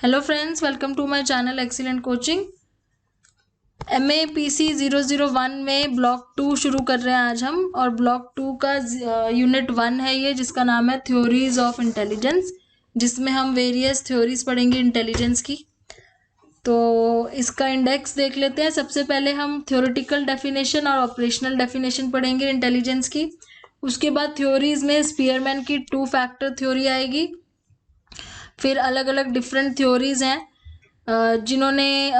Hello friends, welcome to my channel excellent coaching. MAPC 001 में block 2 शुरू कर रहे हैं आज हम, और ब्लॉक 2 का यूनिट 1 है ये, जिसका नाम है थ्योरीज ऑफ इंटेलिजेंस, जिसमें हम वेरियस थ्योरीज पढ़ेंगे इंटेलिजेंस की। तो इसका इंडेक्स देख लेते हैं। सबसे पहले हम थ्योरेटिकल डेफिनेशन और ऑपरेशनल डेफिनेशन पढ़ेंगे इंटेलिजेंस की। उसके बाद थ्योरीज में स्पीयरमैन की 2 फैक्टर थ्योरी आएगी। फिर अलग अलग डिफरेंट थ्योरीज हैं जिन्होंने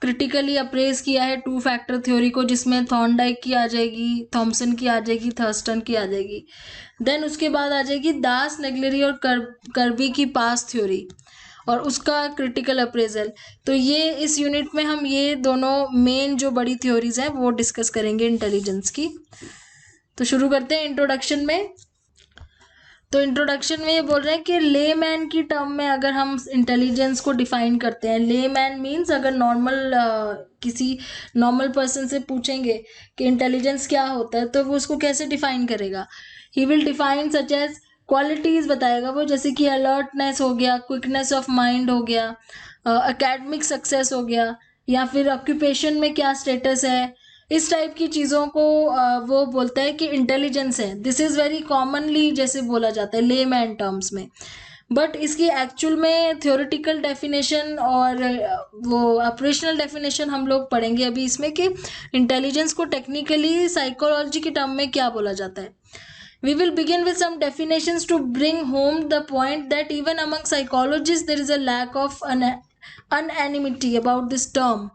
क्रिटिकली अप्रेज किया है 2 फैक्टर थ्योरी को, जिसमें थॉर्नडाइक की आ जाएगी, थॉमसन की आ जाएगी, थर्स्टन की आ जाएगी। देन उसके बाद आ जाएगी दास, नेग्लेरी और कर्बी की पास थ्योरी और उसका क्रिटिकल अप्रेजल। तो ये इस यूनिट में हम ये दोनों मेन जो बड़ी थ्योरीज हैं वो डिस्कस करेंगे इंटेलिजेंस की। तो शुरू करते हैं इंट्रोडक्शन में। तो इंट्रोडक्शन में ये बोल रहे हैं कि ले मैन की टर्म में अगर हम इंटेलिजेंस को डिफाइन करते हैं, ले मैन मीन्स अगर किसी नॉर्मल पर्सन से पूछेंगे कि इंटेलिजेंस क्या होता है तो वो उसको कैसे डिफाइन करेगा। He will define such as qualities बताएगा वो, जैसे कि अलर्टनेस हो गया, क्विकनेस ऑफ माइंड हो गया, एकेडमिक सक्सेस हो गया, या फिर ऑक्यूपेशन में क्या स्टेटस है। इस टाइप की चीज़ों को वो बोलता है कि इंटेलिजेंस है। दिस इज़ वेरी कॉमनली जैसे बोला जाता है लेमैन टर्म्स में, बट इसकी एक्चुअल में थ्योरेटिकल डेफिनेशन और वो ऑपरेशनल डेफिनेशन हम लोग पढ़ेंगे अभी इसमें कि इंटेलिजेंस को टेक्निकली साइकोलॉजी के टर्म में क्या बोला जाता है। We will begin with some definitions to bring home the point that even among psychologists there is a lack of unanimity about this term,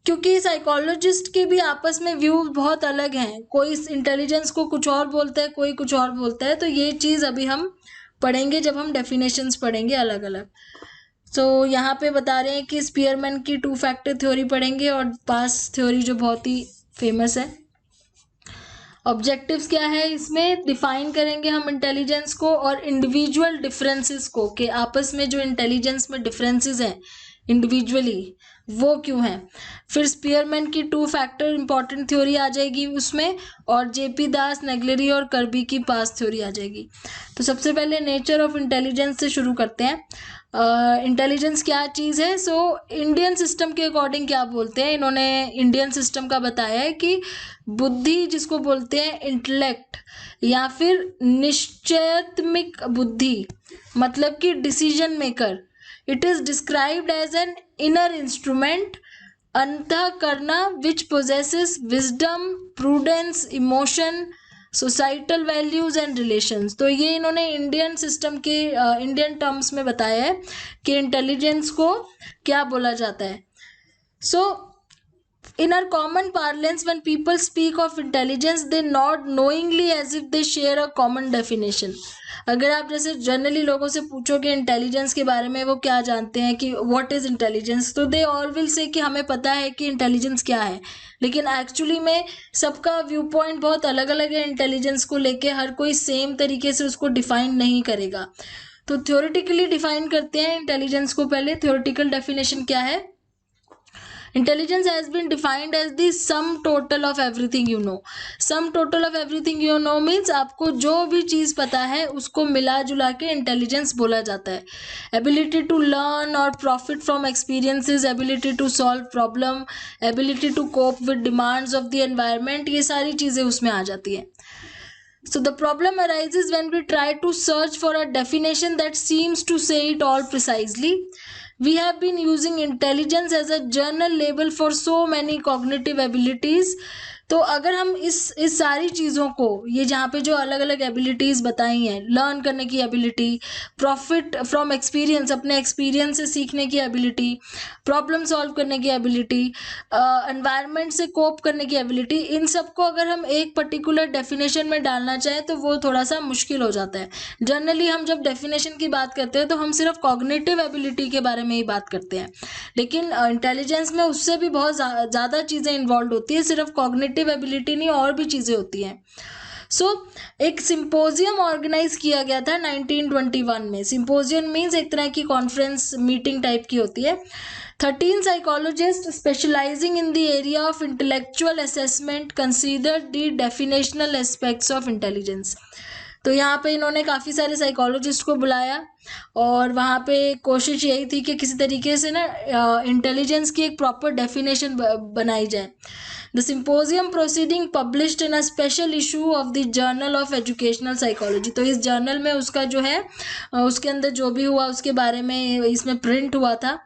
क्योंकि साइकोलॉजिस्ट के भी आपस में व्यू बहुत अलग हैं। कोई इंटेलिजेंस को कुछ और बोलता है, कोई कुछ और बोलता है। तो ये चीज़ अभी हम पढ़ेंगे जब हम डेफिनेशंस पढ़ेंगे अलग अलग। तो यहाँ पे बता रहे हैं कि स्पीयरमैन की 2 फैक्टर थ्योरी पढ़ेंगे और पास थ्योरी जो बहुत ही फेमस है। ऑब्जेक्टिव्स क्या है, इसमें डिफाइन करेंगे हम इंटेलिजेंस को और इंडिविजुअल डिफरेंसेस को, कि आपस में जो इंटेलिजेंस में डिफरेंसेस हैं इंडिविजुअली वो क्यों हैं। फिर स्पीयरमैन की 2 फैक्टर इंपॉर्टेंट थ्योरी आ जाएगी उसमें, और जेपी दास, नेग्लेरी और कर्बी की पास थ्योरी आ जाएगी। तो सबसे पहले नेचर ऑफ इंटेलिजेंस से शुरू करते हैं। इंटेलिजेंस क्या चीज़ है। सो इंडियन सिस्टम के अकॉर्डिंग क्या बोलते हैं इन्होंने, इंडियन सिस्टम का बताया है कि बुद्धि जिसको बोलते हैं इंटेलेक्ट, या फिर निश्चयात्मक बुद्धि, मतलब कि decision maker, it is described as an inner instrument अंतःकरण which possesses wisdom, prudence, emotion, societal values and relations. तो ये इन्होंने इंडियन सिस्टम के इंडियन टर्म्स में बताया है कि इंटेलिजेंस को क्या बोला जाता है। सो in our common parlance, when people speak of intelligence, they nod knowingly as if they share a common definition. अगर आप जैसे जनरली लोगों से पूछोगे इंटेलिजेंस के बारे में वो क्या जानते हैं कि व्हाट इज इंटेलिजेंस, तो दे ऑल विल से कि हमें पता है कि इंटेलिजेंस क्या है। लेकिन एक्चुअली में सबका व्यू पॉइंट बहुत अलग अलग है इंटेलिजेंस को लेके, हर कोई सेम तरीके से उसको डिफाइन नहीं करेगा। तो थ्योरेटिकली डिफाइन करते हैं इंटेलिजेंस को। पहले थ्योरेटिकल डेफिनेशन क्या है। Intelligence has been defined as the sum total of everything you know. Sum total of everything you know means आपको जो भी चीज़ पता है उसको मिला जुला के इंटेलिजेंस बोला जाता है। Ability to learn or profit from experiences, ability to solve problem, ability to cope with demands of the environment, ये सारी चीज़ें उसमें आ जाती हैं। So the problem arises when we try to search for a definition that seems to say it all precisely. We have been using intelligence as a general label for so many cognitive abilities. तो अगर हम इस सारी चीज़ों को, ये जहाँ पे जो अलग अलग एबिलिटीज़ बताई हैं, लर्न करने की एबिलिटी, प्रॉफिट फ्रॉम एक्सपीरियंस, अपने एक्सपीरियंस से सीखने की एबिलिटी, प्रॉब्लम सॉल्व करने की एबिलिटी, एनवायरनमेंट से कोप करने की एबिलिटी, इन सबको अगर हम एक पर्टिकुलर डेफिनेशन में डालना चाहें तो वो थोड़ा सा मुश्किल हो जाता है। जनरली हम जब डेफिनेशन की बात करते हैं तो हम सिर्फ कॉग्निटिव एबिलिटी के बारे में ही बात करते हैं, लेकिन इंटेलिजेंस में उससे भी बहुत ज़्यादा चीज़ें इन्वॉल्व होती है। सिर्फ कॉग्निटिव एबिलिटी नहीं, और भी चीज़ें होती हैं। एक सिंपोजियम ऑर्गेनाइज किया गया था 1921 में। सिंपोजियम मीन्स एक तरह की कॉन्फ्रेंस मीटिंग टाइप की होती है। 13 psychologists specializing in the area of intellectual assessment considered the definitional aspects of intelligence. तो यहाँ पे इन्होंने काफ़ी सारे साइकोलॉजिस्ट को बुलाया और वहाँ पे कोशिश यही थी कि किसी तरीके से ना इंटेलिजेंस की एक प्रॉपर डेफिनेशन बनाई जाए। The symposium proceeding published in a special issue of the journal of educational psychology. तो इस जर्नल में उसका जो है उसके अंदर जो भी हुआ उसके बारे में इसमें प्रिंट हुआ था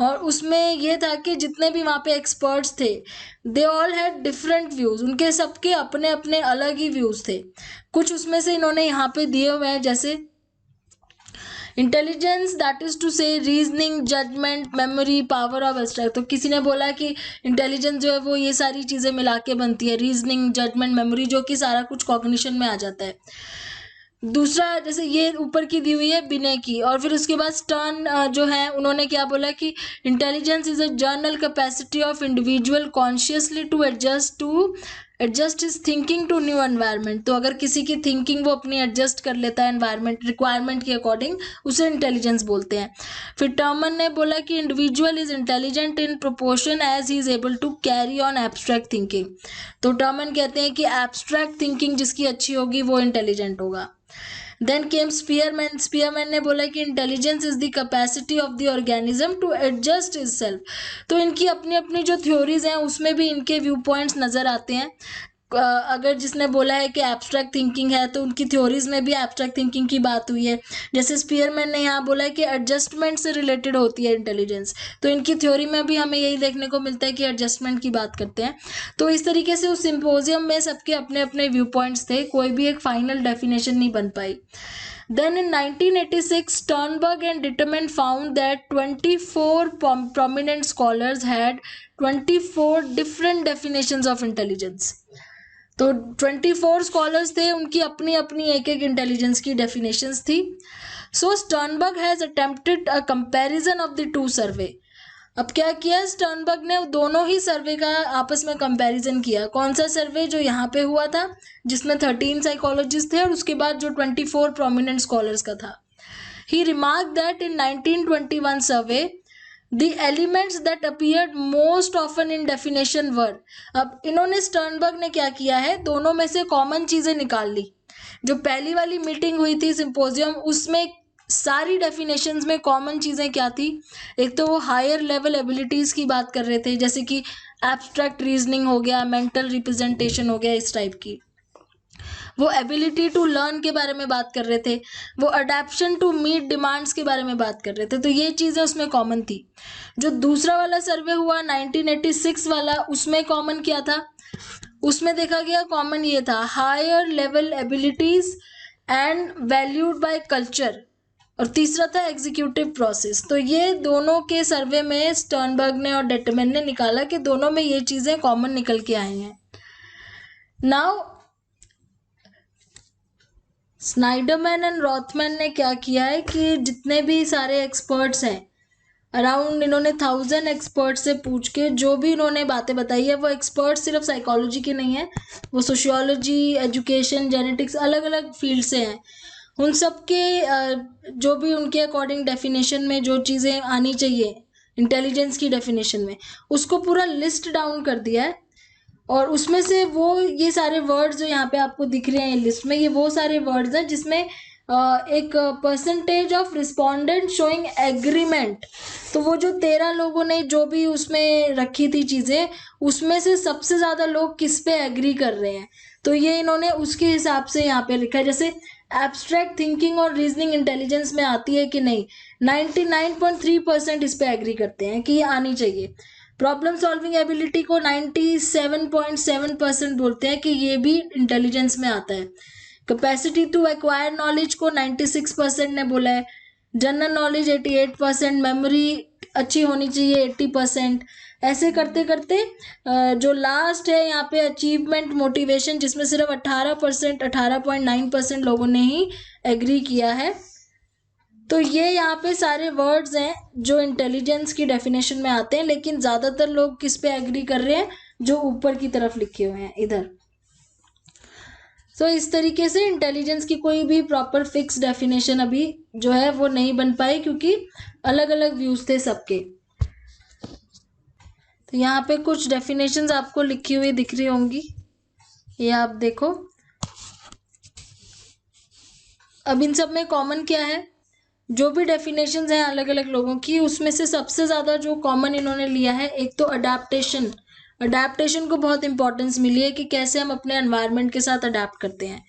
और उसमें यह था कि जितने भी वहाँ पे एक्सपर्ट्स थे they all had different views, उनके सबके अपने अपने अलग ही व्यूज़ थे। कुछ उसमें से इन्होंने यहाँ पे दिए हुए हैं, जैसे intelligence that is to say reasoning, judgement, memory, power of abstract. तो किसी ने बोला कि इंटेलिजेंस जो है वो ये सारी चीज़ें मिला के बनती है, रीजनिंग, जजमेंट, मेमोरी, जो कि सारा कुछ कॉग्निशन में आ जाता है। दूसरा जैसे ये ऊपर की दी हुई है बिने की, और फिर उसके बाद स्टर्न जो है उन्होंने क्या बोला कि intelligence is a general capacity of individual consciously to adjust his thinking to new environment. तो अगर किसी की थिंकिंग वो अपनी एडजस्ट कर लेता है एनवायरनमेंट रिक्वायरमेंट के अकॉर्डिंग, उसे इंटेलिजेंस बोलते हैं। फिर टर्मन ने बोला कि individual is intelligent in proportion as he is able to carry on abstract thinking. तो टर्मन कहते हैं कि एब्स्ट्रैक्ट थिंकिंग जिसकी अच्छी होगी वो इंटेलिजेंट होगा। Then came Spearman. स्पीयरमैन ने बोला कि intelligence is the capacity of the organism to adjust itself. तो इनकी अपनी अपनी जो थ्योरीज हैं उसमें भी इनके व्यू पॉइंट्स नज़र आते हैं। अगर जिसने बोला है कि एब्स्ट्रैक्ट थिंकिंग है तो उनकी थ्योरीज में भी एब्स्ट्रैक्ट थिंकिंग की बात हुई है। जैसे स्पीयरमैन ने यहाँ बोला है कि एडजस्टमेंट से रिलेटेड होती है इंटेलिजेंस, तो इनकी थ्योरी में भी हमें यही देखने को मिलता है कि एडजस्टमेंट की बात करते हैं। तो इस तरीके से उस सिम्पोजियम में सबके अपने अपने व्यू पॉइंट्स थे, कोई भी एक फाइनल डेफिनेशन नहीं बन पाई। Then in 1986, Sternberg and Ditterman found that 24 prominent scholars had 24 different definitions of intelligence. तो 24 स्कॉलर्स थे, उनकी अपनी अपनी एक एक इंटेलिजेंस की डेफिनेशंस थी। So Sternberg has attempted a comparison of the two survey. अब क्या किया स्टर्नबर्ग ने, दोनों ही सर्वे का आपस में कंपैरिजन किया। कौन सा सर्वे, जो यहाँ पे हुआ था जिसमें 13 साइकोलॉजिस्ट थे, और उसके बाद जो 24 प्रोमिनेंट स्कॉलर्स का था। He remark that in 1921 survey The elements that appeared most often in definition were। अब इन्होंने स्टर्नबर्ग ने क्या किया है, दोनों में से कॉमन चीजें निकाल ली। जो पहली वाली मीटिंग हुई थी सिंपोजियम, उसमें सारी डेफिनेशंस में कॉमन चीजें क्या थी, एक तो वो हायर लेवल एबिलिटीज की बात कर रहे थे, जैसे कि एब्स्ट्रैक्ट रीजनिंग हो गया, मेंटल रिप्रेजेंटेशन हो गया, इस टाइप की। वो एबिलिटी टू लर्न के बारे में बात कर रहे थे, वो अडेप्शन टू मीट डिमांड्स के बारे में बात कर रहे थे। तो ये चीज़ें उसमें कॉमन थी। जो दूसरा वाला सर्वे हुआ 1986 वाला, उसमें कॉमन क्या था, उसमें देखा गया कॉमन ये था, higher level abilities and valued by culture, और तीसरा था एग्जीक्यूटिव प्रोसेस। तो ये दोनों के सर्वे में स्टर्नबर्ग ने और डिटरमैन ने निकाला कि दोनों में ये चीज़ें कॉमन निकल के आई हैं। नाउ स्नाइडरमैन एंड रॉथमैन ने क्या किया है कि जितने भी सारे एक्सपर्ट्स हैं, अराउंड इन्होंने 1000 एक्सपर्ट से पूछ के जो भी इन्होंने बातें बताई है, वो एक्सपर्ट सिर्फ साइकोलॉजी के नहीं है, वो सोशियोलॉजी, एजुकेशन, जेनेटिक्स, अलग अलग फील्ड से हैं। उन सब के जो भी उनके अकॉर्डिंग डेफिनेशन में जो चीज़ें आनी चाहिए इंटेलिजेंस की डेफिनेशन में, उसको पूरा लिस्ट डाउन कर दिया है। और उसमें से वो ये सारे वर्ड्स जो यहाँ पे आपको दिख रहे हैं लिस्ट में, ये वो सारे वर्ड्स हैं जिसमें एक percentage of respondent showing agreement. तो वो जो 13 लोगों ने जो भी उसमें रखी थी चीज़ें, उसमें से सबसे ज़्यादा लोग किस पे एग्री कर रहे हैं, तो ये इन्होंने उसके हिसाब से यहाँ पे लिखा है। जैसे एब्स्ट्रैक्ट थिंकिंग और रीजनिंग इंटेलिजेंस में आती है कि नहीं, 99.3% इस पे एग्री करते हैं कि ये आनी चाहिए। प्रॉब्लम सॉल्विंग एबिलिटी को 97.7% बोलते हैं कि ये भी इंटेलिजेंस में आता है। कैपेसिटी टू एक्वायर नॉलेज को 96% ने बोला है। जनरल नॉलेज 88%, मेमोरी अच्छी होनी चाहिए 80%। ऐसे करते करते जो लास्ट है यहाँ पे अचीवमेंट मोटिवेशन, जिसमें सिर्फ 18%, 18.9% लोगों ने ही एग्री किया है। तो ये यहाँ पे सारे वर्ड्स हैं जो इंटेलिजेंस की डेफिनेशन में आते हैं, लेकिन ज़्यादातर लोग किस पे एग्री कर रहे हैं, जो ऊपर की तरफ लिखे हुए हैं इधर। तो इस तरीके से इंटेलिजेंस की कोई भी प्रॉपर फिक्स डेफिनेशन अभी जो है वो नहीं बन पाई, क्योंकि अलग अलग व्यूज थे सबके। तो यहाँ पे कुछ डेफिनेशंस आपको लिखी हुई दिख रही होंगी, ये आप देखो। अब इन सब में कॉमन क्या है, जो भी डेफिनेशंस हैं अलग अलग लोगों की, उसमें से सबसे ज़्यादा जो कॉमन इन्होंने लिया है, एक तो अडेप्टेशन। अडेप्टेशन को बहुत इंपॉर्टेंस मिली है कि कैसे हम अपने एनवायरनमेंट के साथ अडेप्ट करते हैं।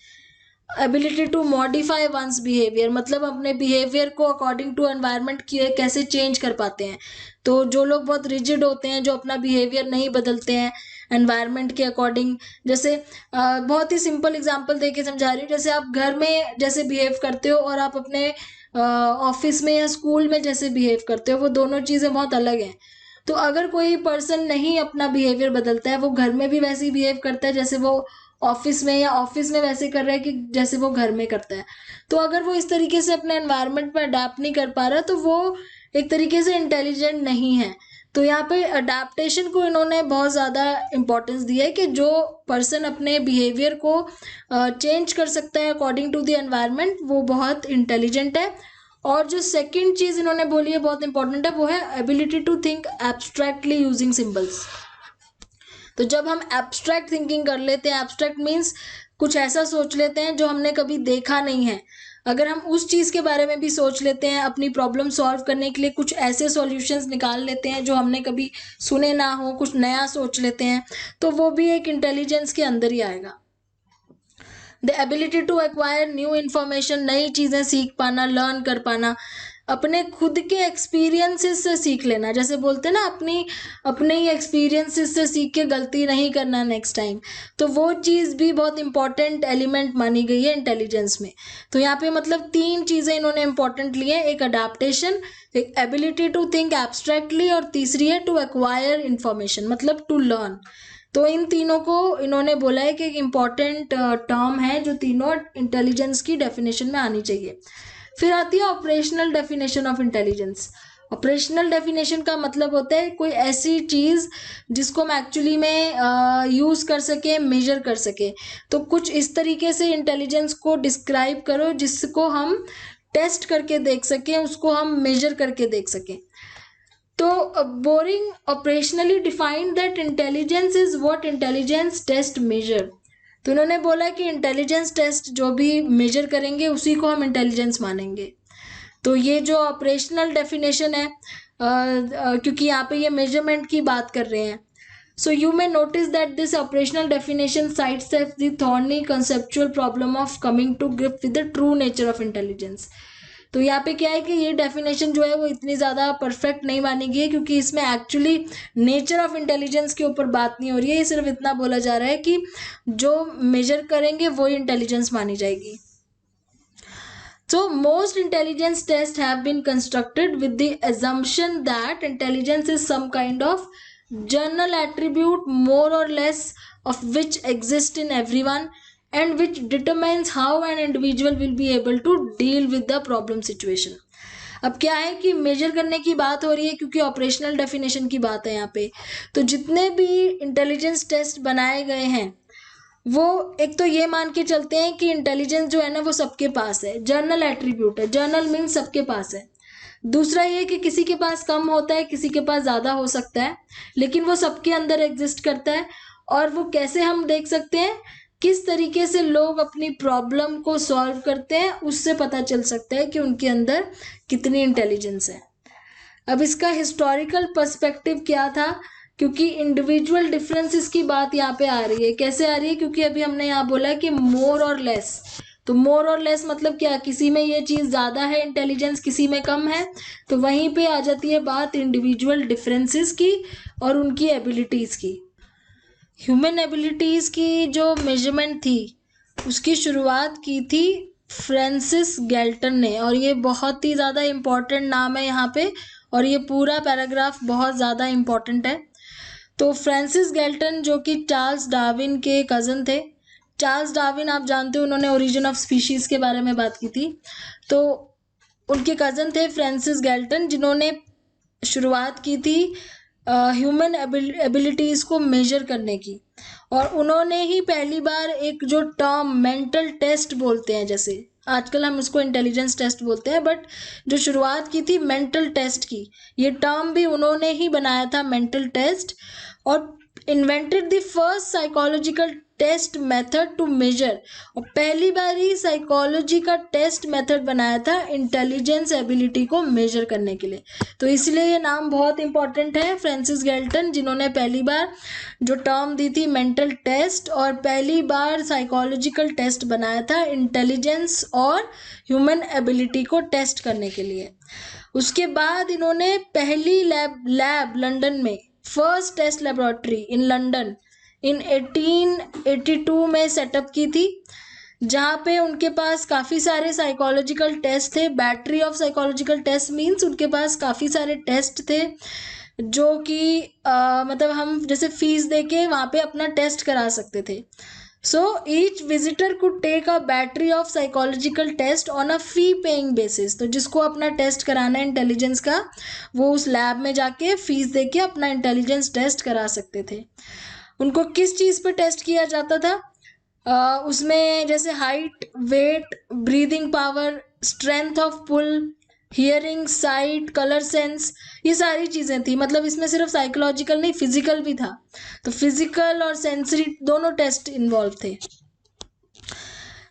Ability to modify one's behaviour, मतलब अपने बिहेवियर को अकॉर्डिंग टू एनवायरनमेंट कैसे चेंज कर पाते हैं। तो जो लोग बहुत रिजिड होते हैं, जो अपना बिहेवियर नहीं बदलते हैं एनवायरनमेंट के अकॉर्डिंग, जैसे बहुत ही सिंपल एग्जांपल देके समझा रही हूँ, जैसे आप घर में जैसे बिहेव करते हो और आप अपने ऑफिस में या स्कूल में जैसे बिहेव करते हो, वो दोनों चीज़ें बहुत अलग हैं। तो अगर कोई पर्सन नहीं अपना बिहेवियर बदलता है, वो घर में भी वैसे ही बिहेव करता है जैसे वो ऑफिस में, या ऑफिस में वैसे कर रहा है कि जैसे वो घर में करता है, तो अगर वो इस तरीके से अपने एनवायरनमेंट में अडेप्ट नहीं कर पा रहा, तो वो एक तरीके से इंटेलिजेंट नहीं है। तो यहाँ पे अडेप्टेशन को इन्होंने बहुत ज़्यादा इम्पोर्टेंस दिया है कि जो पर्सन अपने बिहेवियर को चेंज कर सकता है अकॉर्डिंग टू द एनवायरनमेंट, वो बहुत इंटेलिजेंट है। और जो सेकंड चीज़ इन्होंने बोली है बहुत इंपॉर्टेंट है, वो है ability to think abstractly using symbols. तो जब हम एब्स्ट्रैक्ट थिंकिंग कर लेते हैं, एब्स्ट्रैक्ट मीन्स कुछ ऐसा सोच लेते हैं जो हमने कभी देखा नहीं है, अगर हम उस चीज़ के बारे में भी सोच लेते हैं, अपनी प्रॉब्लम सॉल्व करने के लिए कुछ ऐसे सॉल्यूशंस निकाल लेते हैं जो हमने कभी सुने ना हो, कुछ नया सोच लेते हैं, तो वो भी एक इंटेलिजेंस के अंदर ही आएगा। The ability to acquire new information, नई चीज़ें सीख पाना, लर्न कर पाना, अपने खुद के एक्सपीरियंसेस से सीख लेना, जैसे बोलते हैं ना अपने ही एक्सपीरियंसेस से सीख के गलती नहीं करना नेक्स्ट टाइम, तो वो चीज़ भी बहुत इंपॉर्टेंट एलिमेंट मानी गई है इंटेलिजेंस में। तो यहाँ पे मतलब 3 चीज़ें इन्होंने इंपॉर्टेंट ली हैं, एक अडेप्टेशन, एक एबिलिटी टू थिंक एब्स्ट्रैक्टली, और तीसरी है टू एक्वायर इंफॉर्मेशन, मतलब टू लर्न। तो इन तीनों को इन्होंने बोला है कि एक इम्पॉर्टेंट टर्म है जो तीनों इंटेलिजेंस की डेफिनेशन में आनी चाहिए। फिर आती है operational definition of intelligence. Operational definition का मतलब होता है कोई ऐसी चीज़ जिसको हम एक्चुअली में यूज़ कर सके, मेजर कर सके। तो कुछ इस तरीके से इंटेलिजेंस को डिस्क्राइब करो जिसको हम टेस्ट करके देख सकें, उसको हम मेजर करके देख सकें। तो Boring operationally defined that intelligence is what intelligence test measure. तो उन्होंने बोला कि इंटेलिजेंस टेस्ट जो भी मेजर करेंगे उसी को हम इंटेलिजेंस मानेंगे। तो ये जो ऑपरेशनल डेफिनेशन है, क्योंकि यहाँ पे ये मेजरमेंट की बात कर रहे हैं, so you may notice that this operational definition sidesteps the thorny conceptual problem of coming to grip with the true nature of intelligence। तो यहाँ पे क्या है कि ये डेफिनेशन जो है वो इतनी ज़्यादा परफेक्ट नहीं मानी गई है, क्योंकि इसमें एक्चुअली नेचर ऑफ इंटेलिजेंस के ऊपर बात नहीं हो रही है, ये सिर्फ इतना बोला जा रहा है कि जो मेजर करेंगे वही इंटेलिजेंस मानी जाएगी। So most intelligence tests have been constructed with the assumption that intelligence is some kind of general attribute, more or less, of which exist in everyone and which determines how an individual will be able to deal with the problem situation। अब क्या है कि major करने की बात हो रही है क्योंकि ऑपरेशनल डेफिनेशन की बात है यहाँ पे। तो जितने भी इंटेलिजेंस टेस्ट बनाए गए हैं वो एक तो ये मान के चलते हैं कि इंटेलिजेंस जो है ना वो सबके पास है, जर्नल एट्रीब्यूट है, जर्नल मीन्स सबके पास है। दूसरा ये कि किसी के पास कम होता है, किसी के पास ज़्यादा हो सकता है, लेकिन वो सबके अंदर एग्जिस्ट करता है। और वो कैसे हम देख सकते हैं, किस तरीके से लोग अपनी प्रॉब्लम को सॉल्व करते हैं, उससे पता चल सकता है कि उनके अंदर कितनी इंटेलिजेंस है। अब इसका हिस्टोरिकल पर्सपेक्टिव क्या था, क्योंकि इंडिविजुअल डिफरेंसेस की बात यहाँ पे आ रही है। कैसे आ रही है, क्योंकि अभी हमने यहाँ बोला कि मोर और लेस। तो मोर और लेस मतलब क्या, किसी में ये चीज़ ज़्यादा है इंटेलिजेंस, किसी में कम है। तो वहीं पे आ जाती है बात इंडिविजुअल डिफरेंसेस की और उनकी एबिलिटीज़ की। ह्यूमन एबिलिटीज़ की जो मेजरमेंट थी उसकी शुरुआत की थी फ्रांसिस गैल्टन ने, और ये बहुत ही ज़्यादा इम्पॉर्टेंट नाम है यहाँ पे, और ये पूरा पैराग्राफ बहुत ज़्यादा इम्पॉर्टेंट है। तो फ्रांसिस गैल्टन जो कि चार्ल्स डार्विन के कज़न थे। चार्ल्स डार्विन आप जानते हो, उन्होंने ओरिजिन ऑफ स्पीशीज़ के बारे में बात की थी। तो उनके कज़न थे फ्रांसिस गैल्टन, जिन्होंने शुरुआत की थी ह्यूमन एबिलिटीज़ को मेजर करने की। और उन्होंने ही पहली बार एक जो टर्म मेंटल टेस्ट बोलते हैं, जैसे आजकल हम उसको इंटेलिजेंस टेस्ट बोलते हैं, बट जो शुरुआत की थी मेंटल टेस्ट की, ये टर्म भी उन्होंने ही बनाया था, मेंटल टेस्ट। और invented the first psychological test method to measure, और पहली बार ही साइकोलॉजी का टेस्ट मेथड बनाया था इंटेलिजेंस एबिलिटी को मेजर करने के लिए। तो इसलिए ये नाम बहुत इंपॉर्टेंट है, फ्रांसिस गैल्टन, जिन्होंने पहली बार जो टर्म दी थी मेंटल टेस्ट, और पहली बार साइकोलॉजिकल टेस्ट बनाया था इंटेलिजेंस और ह्यूमन एबिलिटी को टेस्ट करने के लिए। उसके बाद इन्होंने पहली लैब लंदन में, first test laboratory in London in 1882 में सेटअप की थी, जहाँ पे उनके पास काफ़ी सारे साइकोलॉजिकल टेस्ट थे। Battery of psychological test means उनके पास काफ़ी सारे टेस्ट थे जो कि मतलब हम जैसे फीस दे के वहाँ पे अपना टेस्ट करा सकते थे। So each visitor could take a battery of psychological test on a fee paying basis। तो जिसको अपना टेस्ट कराना है इंटेलिजेंस का, वो उस लैब में जाके फीस दे के अपना इंटेलिजेंस टेस्ट करा सकते थे। उनको किस चीज़ पे टेस्ट किया जाता था? उसमें जैसे height, weight, breathing power, strength of pull, hearing, sight, colour sense, ये सारी चीज़ें थी। मतलब इसमें सिर्फ साइकोलॉजिकल नहीं, फिजिकल भी था। तो फिजिकल और सेंसरी दोनों टेस्ट इन्वॉल्व थे।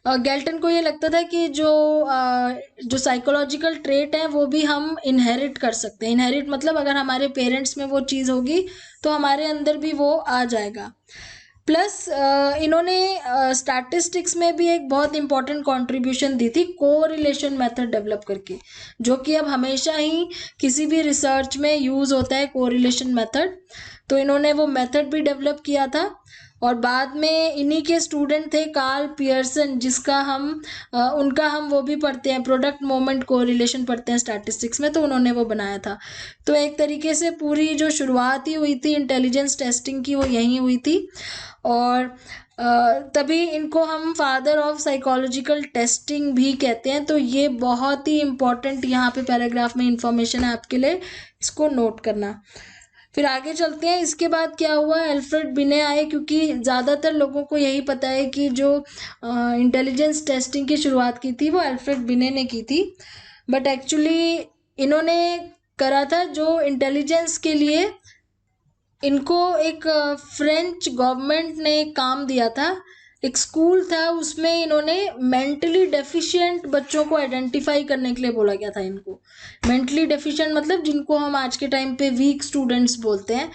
गैल्टन को ये लगता था कि जो साइकोलॉजिकल ट्रेट है वो भी हम इनहेरिट कर सकते हैं। इनहेरिट मतलब अगर हमारे पेरेंट्स में वो चीज़ होगी तो हमारे अंदर भी वो आ जाएगा। प्लस इन्होंने स्टैटिस्टिक्स में भी एक बहुत इंपॉर्टेंट कंट्रीब्यूशन दी थी, कोरिलेशन मेथड डेवलप करके, जो कि अब हमेशा ही किसी भी रिसर्च में यूज़ होता है, कोरिलेशन मेथड। तो इन्होंने वो मेथड भी डेवलप किया था। और बाद में इन्हीं के स्टूडेंट थे कार्ल पियर्सन, जिसका हम उनका हम वो भी पढ़ते हैं, प्रोडक्ट मोमेंट कोरिलेशन पढ़ते हैं स्टैटिस्टिक्स में, तो उन्होंने वो बनाया था। तो एक तरीके से पूरी जो शुरुआत ही हुई थी इंटेलिजेंस टेस्टिंग की, वो यहीं हुई थी। और तभी इनको हम फादर ऑफ साइकोलॉजिकल टेस्टिंग भी कहते हैं। तो ये बहुत ही इम्पॉर्टेंट यहाँ पे पैराग्राफ में इंफॉर्मेशन है आपके लिए, इसको नोट करना। फिर आगे चलते हैं। इसके बाद क्या हुआ, अल्फ्रेड बिने आए, क्योंकि ज़्यादातर लोगों को यही पता है कि जो इंटेलिजेंस टेस्टिंग की शुरुआत की थी वो अल्फ्रेड बिने ने की थी, बट एक्चुअली इन्होंने करा था जो इंटेलिजेंस के लिए इनको एक फ्रेंच गवर्नमेंट ने काम दिया था। एक स्कूल था, उसमें इन्होंने मेंटली डेफिशिएंट बच्चों को आइडेंटिफाई करने के लिए बोला गया था। इनको मेंटली डेफिशिएंट मतलब जिनको हम आज के टाइम पे वीक स्टूडेंट्स बोलते हैं।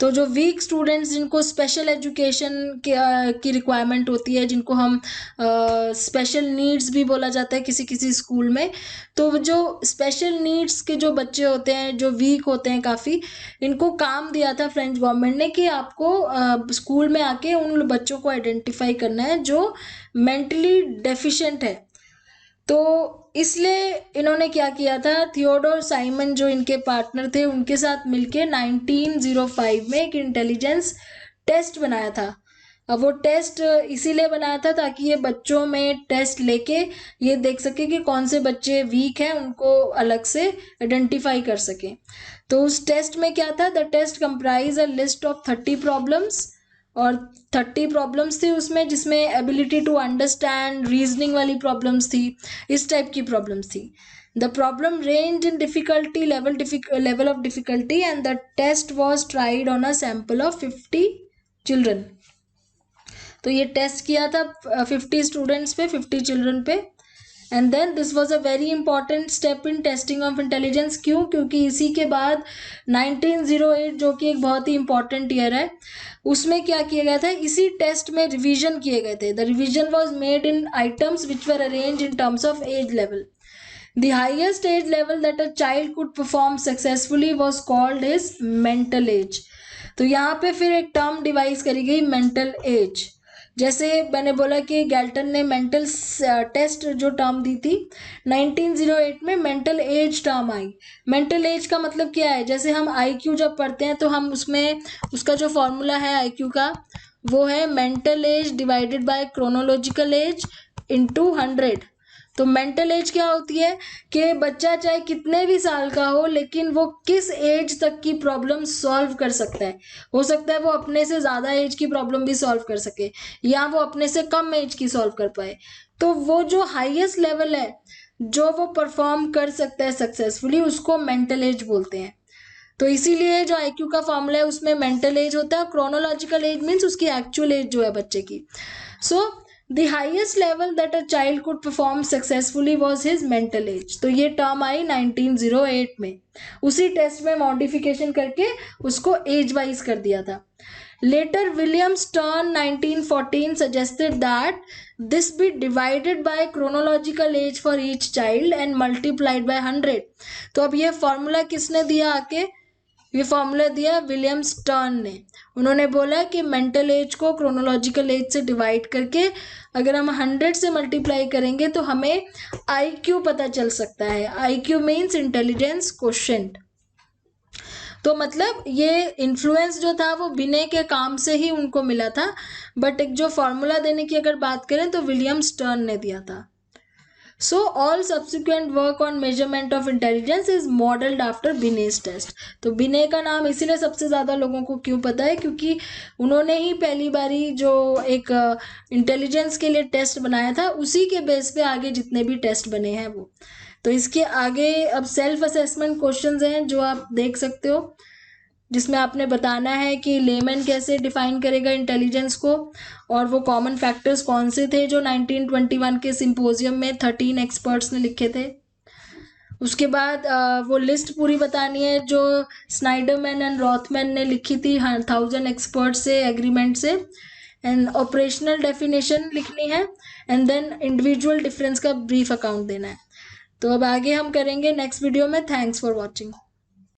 तो जो वीक स्टूडेंट्स जिनको स्पेशल एजुकेशन की रिक्वायरमेंट होती है, जिनको हम स्पेशल नीड्स भी बोला जाता है किसी किसी स्कूल में, तो जो स्पेशल नीड्स के जो बच्चे होते हैं, जो वीक होते हैं काफ़ी, इनको काम दिया था फ्रेंच गवर्नमेंट ने कि आपको स्कूल में आके उन बच्चों को आइडेंटिफाई करना है जो मेंटली डेफिशिएंट है। तो इसलिए इन्होंने क्या किया था, थियोडोर साइमन जो इनके पार्टनर थे, उनके साथ मिलके 1905 में एक इंटेलिजेंस टेस्ट बनाया था। अब वो टेस्ट इसीलिए बनाया था ताकि ये बच्चों में टेस्ट लेके ये देख सके कि कौन से बच्चे वीक हैं, उनको अलग से आइडेंटिफाई कर सके। तो उस टेस्ट में क्या था, the test comprise a list of 30 problems, और 30 प्रॉब्लम्स थी उसमें, जिसमें एबिलिटी टू अंडरस्टैंड, रीजनिंग वाली प्रॉब्लम्स थी, इस टाइप की प्रॉब्लम्स थी। The problem range in difficulty level of difficulty, and the test was tried on a sample of 50 children. तो ये टेस्ट किया था 50 स्टूडेंट्स पे, 50 चिल्ड्रन पे। And then this was a very important step in testing of intelligence. क्यों? क्योंकि इसी के बाद 1908 जो कि एक बहुत ही इंपॉर्टेंट ईयर है, उसमें क्या किया गया था, इसी टेस्ट में रिवीजन किए गए थे। The revision was made in items which were arrange in terms of age level. The highest age level that a child could perform successfully was called as mental age। तो यहाँ पे फिर एक term device करी गई, mental as. जैसे मैंने बोला कि गैल्टन ने मेंटल टेस्ट जो टर्म दी थी, 1908 में मेंटल एज टर्म आई। मेंटल एज का मतलब क्या है, जैसे हम आईक्यू जब पढ़ते हैं तो हम उसमें उसका जो फॉर्मूला है आईक्यू का, वो है mental as divided by chronological age into 100। तो मेंटल एज क्या होती है कि बच्चा चाहे कितने भी साल का हो, लेकिन वो किस एज तक की प्रॉब्लम सॉल्व कर सकता है। हो सकता है वो अपने से ज़्यादा एज की प्रॉब्लम भी सॉल्व कर सके, या वो अपने से कम एज की सॉल्व कर पाए। तो वो जो हाईएस्ट लेवल है जो वो परफॉर्म कर सकता है सक्सेसफुली, उसको मेंटल एज बोलते हैं। तो इसीलिए जो IQ का फॉर्मूला है उसमें मेंटल एज होता है, क्रोनोलॉजिकल एज मीन्स उसकी एक्चुअल एज जो है बच्चे की. So the highest level that a child could perform successfully was his mental as. तो ये टर्म आई 1908 में. उसी टेस्ट में मॉडिफिकेशन करके उसको एज वाइज कर दिया था. Later, William Stern 1914 suggested that this be divided by chronological age for each child and multiplied by 100. तो अब ये फॉर्मूला किसने दिया आके? ये फॉर्मूला दिया विलियम स्टर्न ने. उन्होंने बोला कि मेंटल एज को क्रोनोलॉजिकल एज से डिवाइड करके अगर हम 100 से मल्टीप्लाई करेंगे तो हमें IQ पता चल सकता है. IQ means intelligence quotient. तो मतलब ये इन्फ्लुएंस जो था वो बिने के काम से ही उनको मिला था, बट एक जो फॉर्मूला देने की अगर बात करें तो विलियम स्टर्न ने दिया था. So all subsequent work on measurement of intelligence is modelled after Binet's test. तो बिने का नाम इसीलिए सबसे ज़्यादा लोगों को क्यों पता है, क्योंकि उन्होंने ही पहली बारी जो एक इंटेलिजेंस के लिए टेस्ट बनाया था, उसी के बेस पे आगे जितने भी टेस्ट बने हैं वो. तो इसके आगे अब सेल्फ असेसमेंट क्वेश्चंस हैं जो आप देख सकते हो, जिसमें आपने बताना है कि लेमन कैसे डिफाइन करेगा इंटेलिजेंस को, और वो कॉमन फैक्टर्स कौन से थे जो 1921 के सिंपोजियम में 13 एक्सपर्ट्स ने लिखे थे. उसके बाद वो लिस्ट पूरी बतानी है जो स्नाइडरमैन एंड रॉथमैन ने लिखी थी 1000 एक्सपर्ट से एग्रीमेंट से. एंड ऑपरेशनल डेफिनेशन लिखनी है, एंड देन इंडिविजुअल डिफरेंस का ब्रीफ अकाउंट देना है. तो अब आगे हम करेंगे नेक्स्ट वीडियो में. Thanks for watching.